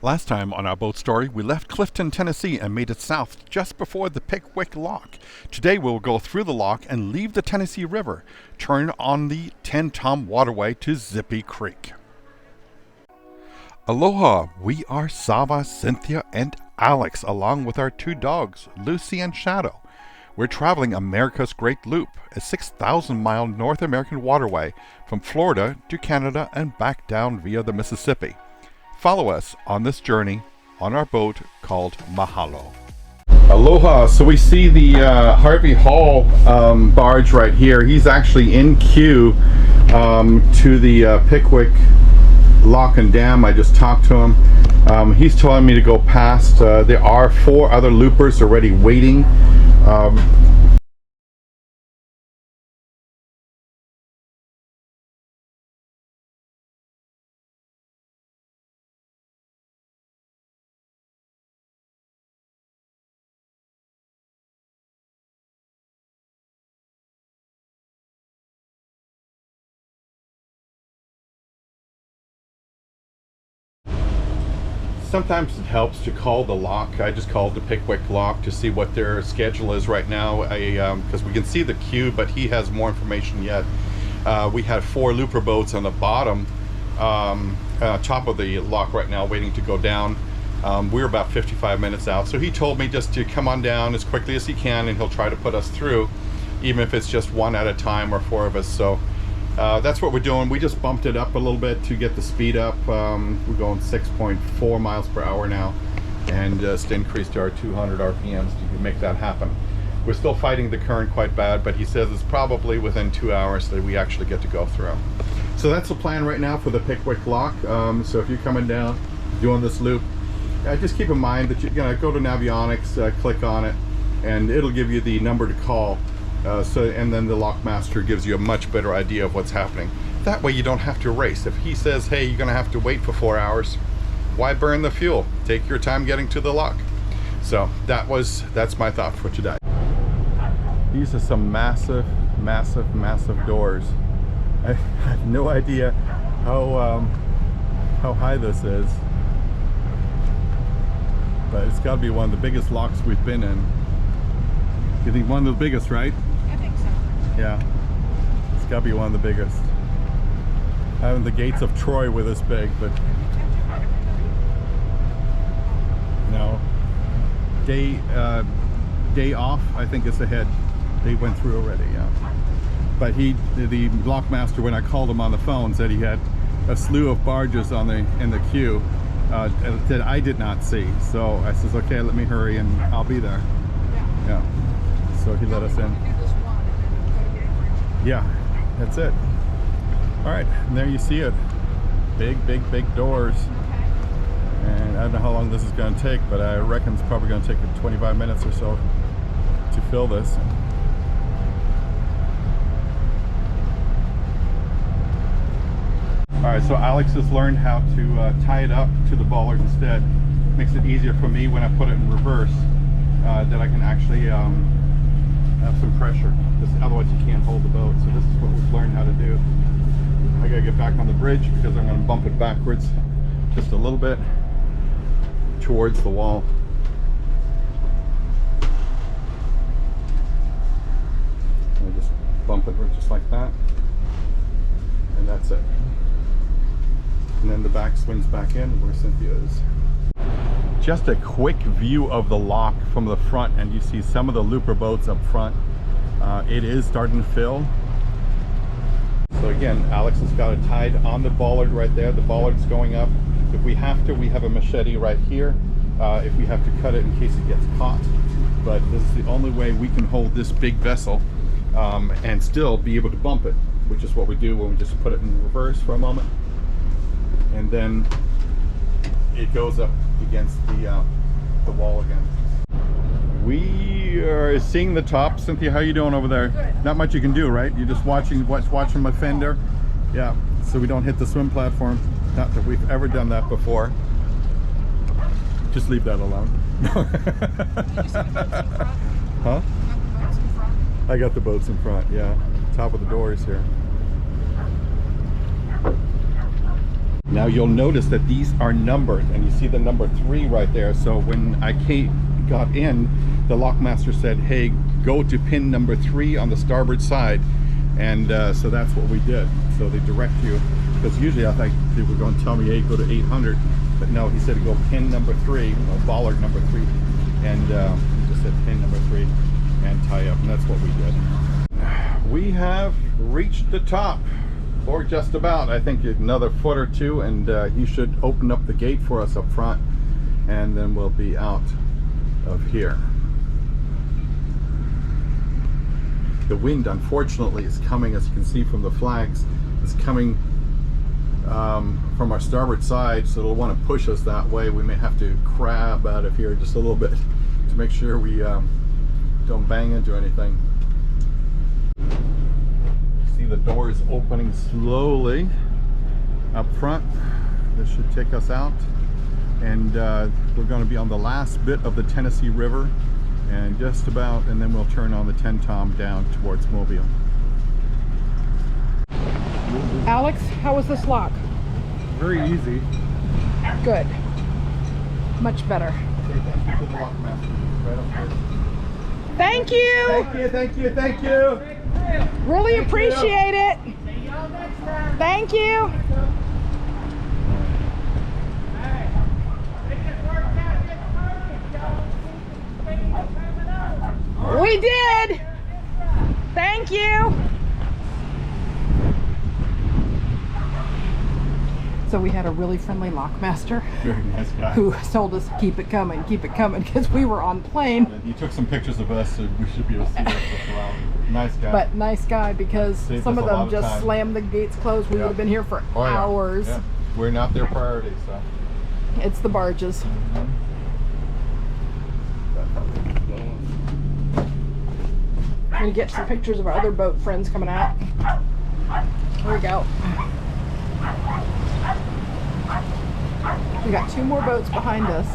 Last time on our boat story, we left Clifton, Tennessee and made it south just before the Pickwick Lock. Today we'll go through the lock and leave the Tennessee River, turn on the Tenn-Tom Waterway to Zippy Creek. Aloha, we are Sava, Cynthia, and Alex, along with our two dogs, Lucy and Shadow. We're traveling America's Great Loop, a 6,000-mile North American waterway from Florida to Canada and back down via the Mississippi. Follow us on this journey on our boat called Mahalo. Aloha. So we see the Harvey Hall barge right here. He's actually in queue to the Pickwick Lock and Dam. I just talked to him. He's telling me to go past. There are 4 other loopers already waiting. Sometimes it helps to call the lock. I just called the Pickwick Lock to see what their schedule is right now. Because we can see the queue, but he has more information yet. We had 4 looper boats on the bottom, top of the lock right now, waiting to go down. We're about 55 minutes out, so he told me just to come on down as quickly as he can, and he'll try to put us through, even if it's just 1 at a time or 4 of us. So that's what we're doing. We just bumped it up a little bit to get the speed up. We're going 6.4 miles per hour now, and just increased to our 200 RPMs to make that happen. We're still fighting the current quite bad, but he says it's probably within 2 hours that we actually get to go through. So that's the plan right now for the Pickwick Lock. So if you're coming down, doing this loop, just keep in mind that you're gonna go to Navionics, click on it, and it'll give you the number to call. And then the lockmaster gives you a much better idea of what's happening. That way you don't have to race. If he says, hey, you're gonna have to wait for 4 hours, why burn the fuel? Take your time getting to the lock. So that's my thought for today. These are some massive, massive, massive doors. I have no idea how high this is, but it's got to be one of the biggest locks we've been in. You think one of the biggest, right? I think so. Yeah, it's got to be one of the biggest. Having the gates of Troy were this big, but no. Day off, I think it's ahead. They went through already, yeah. But the lockmaster, when I called him on the phone, said he had a slew of barges in the queue that I did not see. So I says, okay, let me hurry and I'll be there. Yeah. So he let us in. Yeah, that's it. All right, and there you see it. Big, big, big doors. And I don't know how long this is going to take, but I reckon it's probably going to take 25 minutes or so to fill this. All right, so Alex has learned how to tie it up to the bollard instead. Makes it easier for me when I put it in reverse, that I can actually have some pressure. Otherwise you can't hold the boat. So this is what we've learned how to do. I gotta get back on the bridge because I'm gonna bump it backwards just a little bit towards the wall. And just bump it just like that. And that's it. And then the back swings back in where Cynthia is. Just a quick view of the lock from the front, and you see some of the looper boats up front. It is starting to fill. So again, Alex has got it tied on the bollard right there. The bollard's going up. If we have to, we have a machete right here. If we have to cut it in case it gets caught. But this is the only way we can hold this big vessel and still be able to bump it, which is what we do when we just put it in reverse for a moment. And then it goes up against the wall again. We are seeing the top. Cynthia, how you doing over there? Good. Not much you can do, right? You're just watching my fender. Yeah, so we don't hit the swim platform. Not that we've ever done that before. Just leave that alone. Huh? I got the boats in front, yeah. Top of the doors here. Now you'll notice that these are numbered, and you see the number 3 right there. So when I got in, the lockmaster said, hey, go to pin number 3 on the starboard side. And so that's what we did. So they direct you, because usually I thought they were going to tell me, hey, go to 800, but no, he said go pin number 3, bollard number 3, and he just said pin number 3 and tie up, and that's what we did. We have reached the top, or just about. I think another foot or two, and he should open up the gate for us up front, and then we'll be out of here. The wind, unfortunately, is coming, as you can see from the flags, is coming from our starboard side, so it'll want to push us that way. We may have to crab out of here just a little bit to make sure we don't bang into anything. See the doors opening slowly up front. This should take us out, and we're going to be on the last bit of the Tennessee River, and just about, and then we'll turn on the Tenn-Tom down towards Mobile. Alex, how was this lock? Very easy. Good. Much better. Okay, thank you to the lockmaster. Right up here. Thank you. Thank you, thank you, thank you. Really appreciate it. Thank you. We did. Thank you. So we had a really friendly lockmaster. Very nice guy. Who told us keep it coming, because we were on plane. And he took some pictures of us, so we should be able to see us around. Nice guy. But nice guy, because Saved some us of a lot them of just time. slammed the gates closed. We Yeah. would have been here for Oh, yeah. hours. Yeah. We're not their priority, so. It's the barges. I'm gonna get some pictures of our other boat friends coming out. Here we go. We got 2 more boats behind us.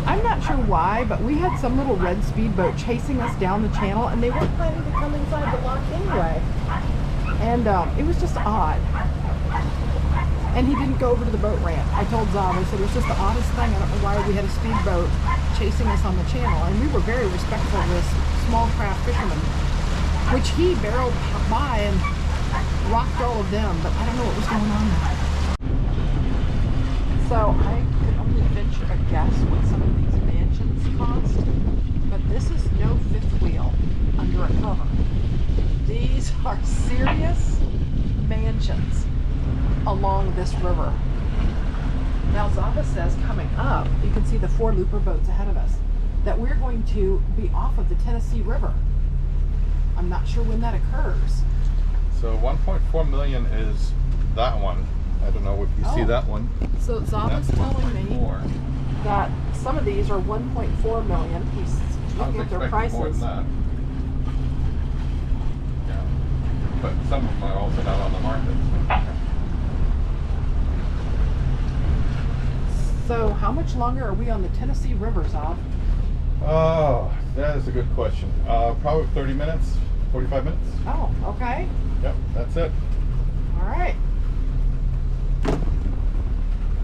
I'm not sure why, but we had some little red speedboat chasing us down the channel, and they weren't planning to come inside the lock anyway. And it was just odd. And he didn't go over to the boat ramp. I told Zav, I said, it was just the oddest thing. I don't know why we had a speedboat chasing us on the channel. And we were very respectful of this small craft fisherman, which he barreled by and rocked all of them, but I don't know what was going on there. So I could only venture a guess what some of these mansions cost, but this is no fifth wheel under a cover. These are serious mansions along this river. Now Zava says coming up, you can see the 4 looper boats ahead of us, that we're going to be off of the Tennessee River. I'm not sure when that occurs. So 1.4 million is that one. I don't know if you see that one. So Zava's telling me that some of these are 1.4 million. He's looking at their prices. More than that. Yeah. But some of them are also not on the market. So how much longer are we on the Tennessee River, Zav? Oh, that is a good question. Probably 30 minutes, 45 minutes. Oh, okay. Yep, that's it. All right.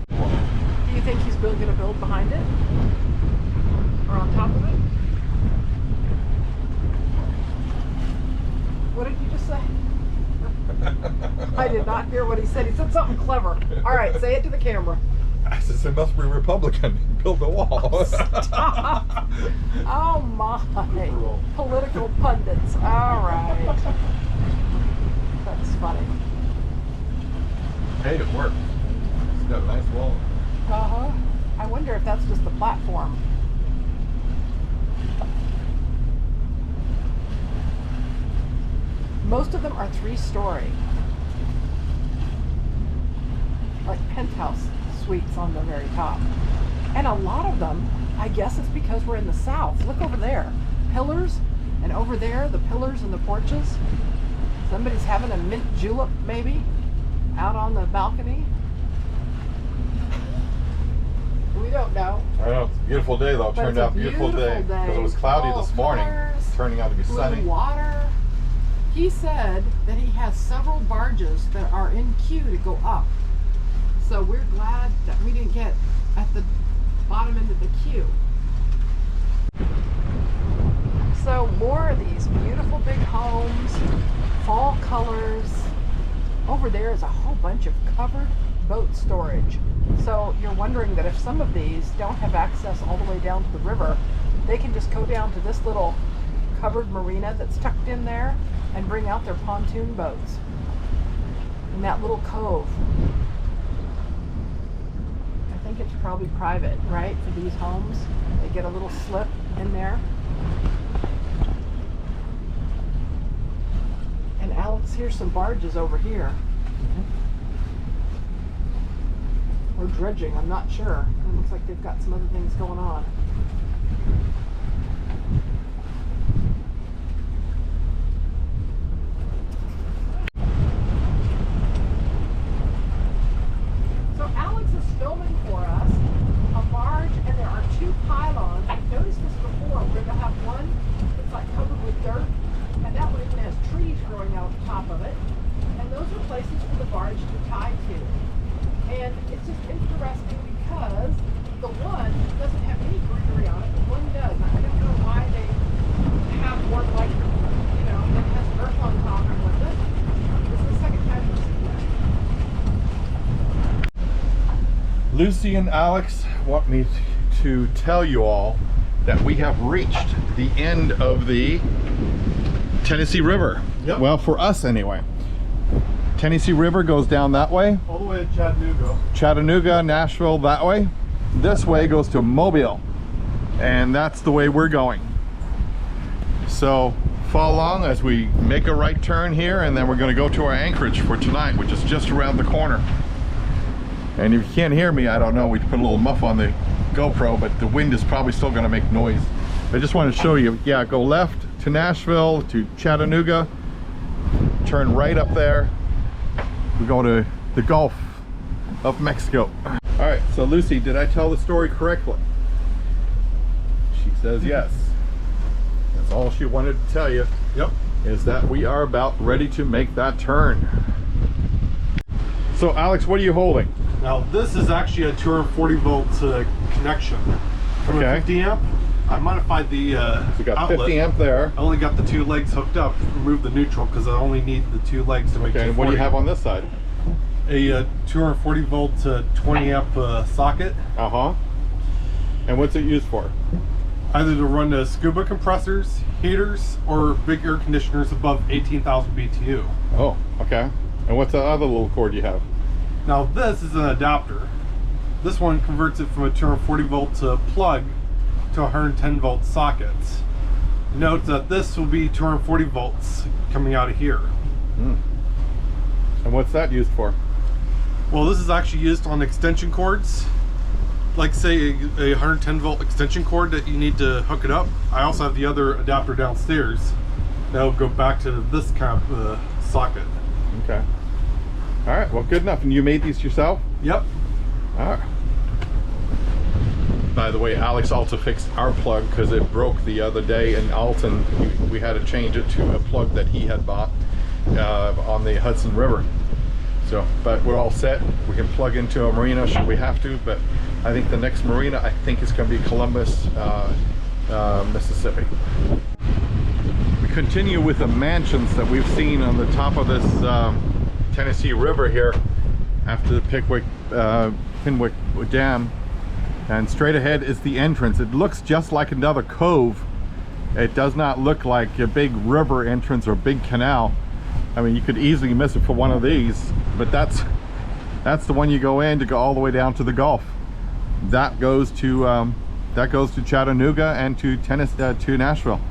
Do you think he's going to build behind it? Or on top of it? What did you just say? I did not hear what he said. He said something clever. All right, say it to the camera. I said, it must be Republican. Build a wall. Oh, stop. Oh my. Political pundits. All right. That's funny. Hey, it worked. It's got a nice wall. Uh-huh. I wonder if that's just the platform. Most of them are 3-story. Like penthouse suites on the very top. And a lot of them, I guess it's because we're in the south. Look over there. Pillars, and over there, the pillars and the porches. Somebody's having a mint julep, maybe, out on the balcony. We don't know. I know, it's a beautiful day though. It turned out beautiful day. Because it was cloudy this morning. It's turning out to be sunny. Water. He said that he has several barges that are in queue to go up So we're glad that we didn't get at the bottom end of the queue. So more of these beautiful big homes, fall colors. Over there is a whole bunch of covered boat storage. So you're wondering that if some of these don't have access all the way down to the river, they can just go down to this little covered marina that's tucked in there and bring out their pontoon boats in that little cove. I think it's probably private, right, for these homes. They get a little slip in there. And Alex, here's some barges over here. Or dredging, I'm not sure. It looks like they've got some other things going on. So Alex is filming for us a barge, and there are two pylons. I've noticed this before, where they'll have one that's like covered with dirt, and that one even has trees growing out the top of it. And those are places for the barge to tie to. And it's just interesting because the one doesn't have any greenery on it, the one does. I don't know why they have one like, you know, that has earth on top and one doesn't. This is the second time we've seen that. Lucy and Alex want me to tell you all that we have reached the end of the Tennessee River. Yep. Well, for us anyway. Tennessee River goes down that way. All the way to Chattanooga. Chattanooga, Nashville that way. This way goes to Mobile. And that's the way we're going. So follow along as we make a right turn here, and then we're going to go to our anchorage for tonight, which is just around the corner. And if you can't hear me, I don't know, we put a little muff on the GoPro, but the wind is probably still going to make noise. I just want to show you, yeah, go left to Nashville, to Chattanooga, turn right up there. We go to the Gulf of Mexico. All right, so Lucy, did I tell the story correctly? She says yes. That's all she wanted to tell you. Yep. Is that we are about ready to make that turn. So Alex, what are you holding? Now this is actually a 240 volt connection from Okay. a 50 amp. I modified the We got outlet. 50 amp there. I only got the two legs hooked up. Removed the neutral because I only need the two legs to make. Okay, and what do you have on this side? A 240 volt 20 amp socket. Uh-huh. And what's it used for? Either to run the scuba compressors, heaters, or big air conditioners above 18,000 BTU. Oh, okay. And what's the other little cord you have? Now this is an adapter. This one converts it from a 240 volt plug to 110 volt sockets. Note that this will be 240 volts coming out of here. Mm. And what's that used for? Well, this is actually used on extension cords. Like say a 110 volt extension cord that you need to hook it up. I also have the other adapter downstairs that'll go back to this kind of socket. Okay. All right, well, good enough. And you made these yourself? Yep. All right. By the way, Alex also fixed our plug because it broke the other day in Alton. We had to change it to a plug that he had bought on the Hudson River. So, but we're all set. We can plug into a marina should we have to, but I think the next marina, I think is going to be Columbus, Mississippi. We continue with the mansions that we've seen on the top of this Tennessee River here after the Pickwick Dam. And straight ahead is the entrance. It looks just like another cove. It does not look like a big river entrance or big canal. I mean, you could easily miss it for one of these, but that's the one you go in to go all the way down to the Gulf. That goes to Chattanooga and to Nashville.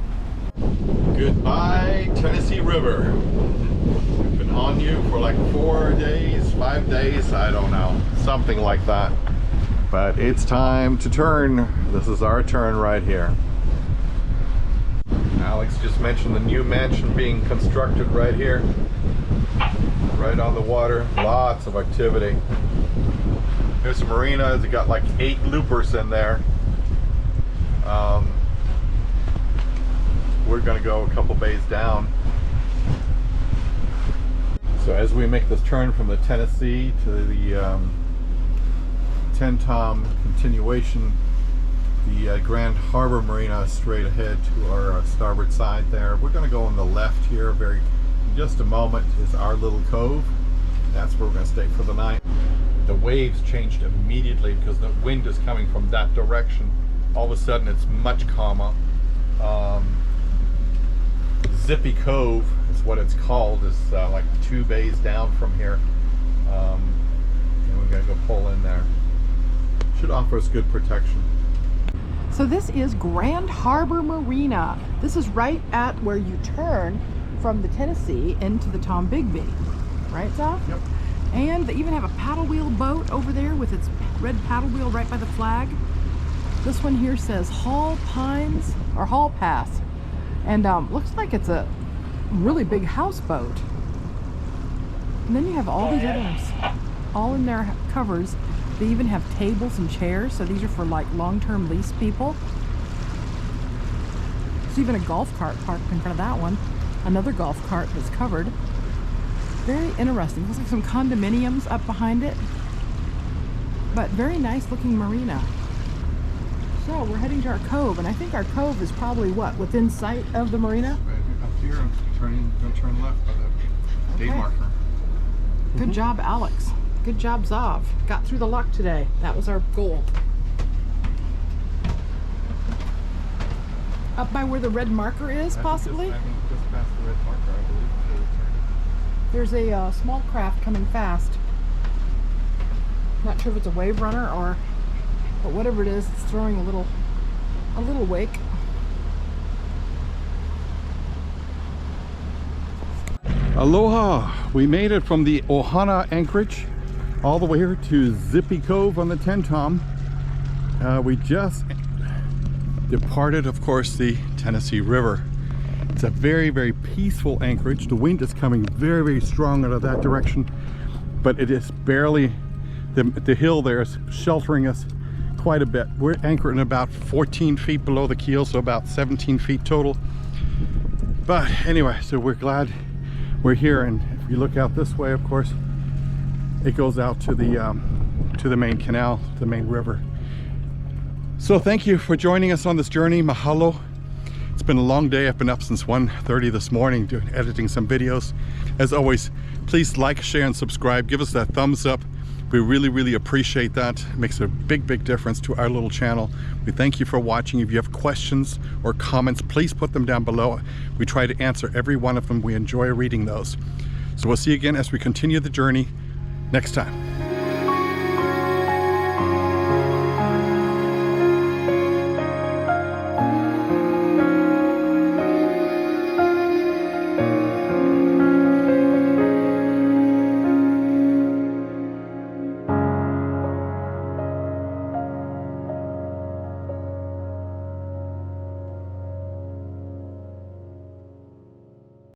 Goodbye, Tennessee River. We've been on you for like 4 days, 5 days, I don't know, something like that. But it's time to turn. This is our turn right here. Alex just mentioned the new mansion being constructed right here. Right on the water. Lots of activity. There's a marina. It's got like 8 loopers in there. We're going to go a couple bays down. So as we make this turn from the Tennessee to the Tenn-Tom continuation. The Grand Harbor Marina straight ahead to our starboard side there. We're going to go on the left here. In just a moment is our little cove. That's where we're going to stay for the night. The waves changed immediately because the wind is coming from that direction. All of a sudden it's much calmer. Zippy Cove is what it's called. It's like 2 bays down from here. And we're going to go pull in there. Should offer us good protection. So this is Grand Harbor Marina. This is right at where you turn from the Tennessee into the Tom Bigby. Right, Zav? Yep. And they even have a paddle wheel boat over there with its red paddle wheel right by the flag. This one here says Hall Pines or Hall Pass. And looks like it's a really big houseboat. And then you have all these others all in their covers. They even have tables and chairs, so these are for like long-term lease people. There's even a golf cart parked in front of that one. Another golf cart that's covered. Very interesting. Looks like some condominiums up behind it. But very nice looking marina. So we're heading to our cove, and I think our cove is probably what, within sight of the marina? Up here, I'm going to turn left by the day marker. Good job, Alex. Good job, Zav. Got through the lock today. That was our goal. Up by where the red marker is, possibly? Just past the red marker, I believe. There's a small craft coming fast. Not sure if it's a wave runner or, but whatever it is, it's throwing a little wake. Aloha! We made it from the Ohana anchorage all the way here to Zippy Cove on the Tenn-Tom. We just departed, of course, the Tennessee River. It's a very, very peaceful anchorage. The wind is coming very, very strong out of that direction, but it is barely, the hill there is sheltering us quite a bit. We're anchoring about 14 feet below the keel, so about 17 feet total. But anyway, so we're glad we're here, and if you look out this way, of course, it goes out to the main canal, the main river. So thank you for joining us on this journey. Mahalo. It's been a long day. I've been up since 1:30 this morning editing some videos. As always, please like, share, and subscribe. Give us that thumbs up. We really, really appreciate that. It makes a big, big difference to our little channel. We thank you for watching. If you have questions or comments, please put them down below. We try to answer every one of them. We enjoy reading those. So we'll see you again as we continue the journey next time.